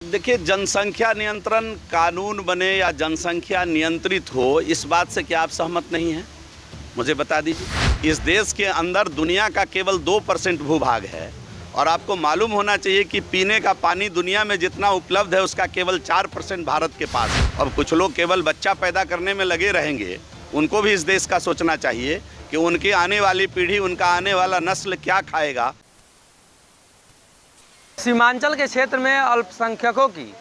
देखिए, जनसंख्या नियंत्रण कानून बने या जनसंख्या नियंत्रित हो, इस बात से क्या आप सहमत नहीं हैं? मुझे बता दीजिए। इस देश के अंदर दुनिया का केवल 2% भूभाग है और आपको मालूम होना चाहिए कि पीने का पानी दुनिया में जितना उपलब्ध है उसका केवल 4% भारत के पास है। अब कुछ लोग केवल बच्चा पैदा करने में लगे रहेंगे, उनको भी इस देश का सोचना चाहिए कि उनकी आने वाली पीढ़ी, उनका आने वाला नस्ल क्या खाएगा। सीमांचल के क्षेत्र में अल्पसंख्यकों की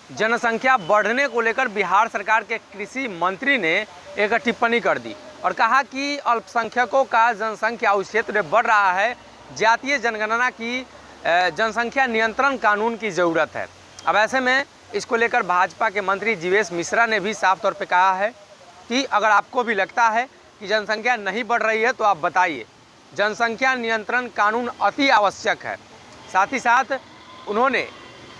जनसंख्या बढ़ने को लेकर बिहार सरकार के कृषि मंत्री ने एक टिप्पणी कर दी और कहा कि अल्पसंख्यकों का जनसंख्या उस क्षेत्र में बढ़ रहा है, जातीय जनगणना की जनसंख्या नियंत्रण कानून की ज़रूरत है। अब ऐसे में इसको लेकर भाजपा के मंत्री जीवेश मिश्रा ने भी साफ तौर पे कहा है कि अगर आपको भी लगता है कि जनसंख्या नहीं बढ़ रही है तो आप बताइए। जनसंख्या नियंत्रण कानून अति आवश्यक है। साथ ही साथ उन्होंने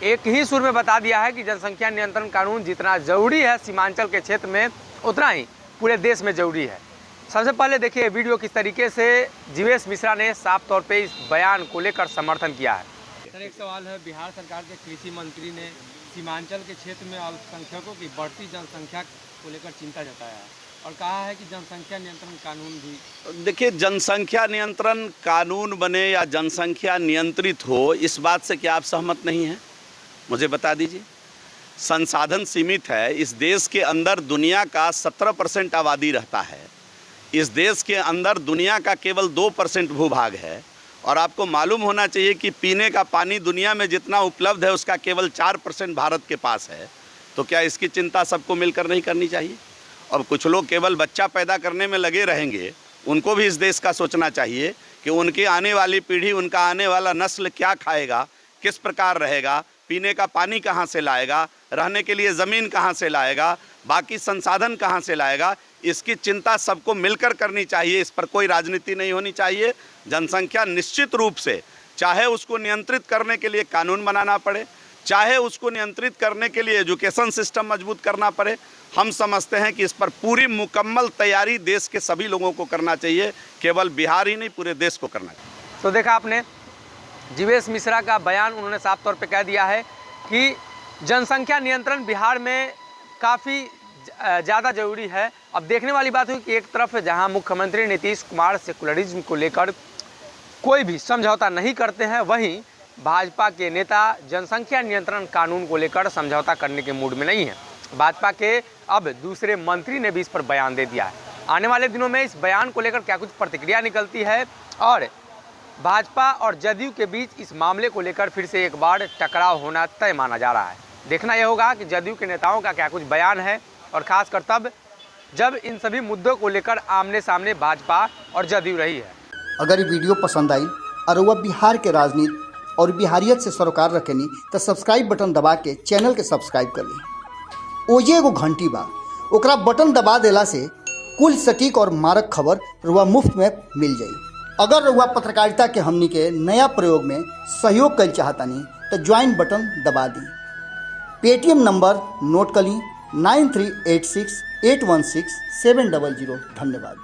एक ही सुर में बता दिया है कि जनसंख्या नियंत्रण कानून जितना ज़रूरी है सीमांचल के क्षेत्र में, उतना ही पूरे देश में ज़रूरी है। सबसे पहले देखिए वीडियो किस तरीके से जीवेश मिश्रा ने साफ तौर पे इस बयान को लेकर समर्थन किया है। सर, एक सवाल है, बिहार सरकार के कृषि मंत्री ने सीमांचल के क्षेत्र में अल्पसंख्यकों की बढ़ती जनसंख्या को लेकर चिंता जताया है और कहा है कि जनसंख्या नियंत्रण कानून भी। देखिए, जनसंख्या नियंत्रण कानून बने या जनसंख्या नियंत्रित हो, इस बात से क्या आप सहमत नहीं हैं? मुझे बता दीजिए। संसाधन सीमित है। इस देश के अंदर दुनिया का 17% आबादी रहता है। इस देश के अंदर दुनिया का केवल 2% भूभाग है और आपको मालूम होना चाहिए कि पीने का पानी दुनिया में जितना उपलब्ध है उसका केवल 4% भारत के पास है। तो क्या इसकी चिंता सबको मिलकर नहीं करनी चाहिए? अब कुछ लोग केवल बच्चा पैदा करने में लगे रहेंगे, उनको भी इस देश का सोचना चाहिए कि उनकी आने वाली पीढ़ी, उनका आने वाला नस्ल क्या खाएगा, किस प्रकार रहेगा, पीने का पानी कहाँ से लाएगा, रहने के लिए ज़मीन कहाँ से लाएगा, बाकी संसाधन कहाँ से लाएगा। इसकी चिंता सबको मिलकर करनी चाहिए। इस पर कोई राजनीति नहीं होनी चाहिए। जनसंख्या निश्चित रूप से, चाहे उसको नियंत्रित करने के लिए कानून बनाना पड़े, चाहे उसको नियंत्रित करने के लिए एजुकेशन सिस्टम मजबूत करना पड़े, हम समझते हैं कि इस पर पूरी मुकम्मल तैयारी देश के सभी लोगों को करना चाहिए। केवल बिहार ही नहीं, पूरे देश को करना चाहिए। तो देखा आपने जीवेश मिश्रा का बयान, उन्होंने साफ तौर पे कह दिया है कि जनसंख्या नियंत्रण बिहार में काफ़ी ज़्यादा ज़रूरी है। अब देखने वाली बात हुई कि एक तरफ जहां मुख्यमंत्री नीतीश कुमार सेकुलरिज्म को लेकर कोई भी समझौता नहीं करते हैं, वहीं भाजपा के नेता जनसंख्या नियंत्रण कानून को लेकर समझौता करने के मूड में नहीं है। भाजपा के अब दूसरे मंत्री ने भी इस पर बयान दे दिया है। आने वाले दिनों में इस बयान को लेकर क्या कुछ प्रतिक्रिया निकलती है और भाजपा और जदयू के बीच इस मामले को लेकर फिर से एक बार टकराव होना तय माना जा रहा है। देखना यह होगा कि जदयू के नेताओं का क्या कुछ बयान है और खासकर तब जब इन सभी मुद्दों को लेकर आमने सामने भाजपा और जदयू रही है। अगर ये वीडियो पसंद आई और वह बिहार के राजनीति और बिहारियत से सरोकार रखेनी तो सब्सक्राइब बटन दबा के चैनल के सब्सक्राइब कर ली। ओजे एगो घंटी बा, ओकरा बटन दबा देला से कुल सटीक और मारक खबर रुआ मुफ्त में मिल जाई। अगर रुआ पत्रकारिता के हमनी के नया प्रयोग में सहयोग कर चाहतानी तो ज्वाइन बटन दबा दी। पेटीएम नंबर नोट कर ली 9386816700। धन्यवाद।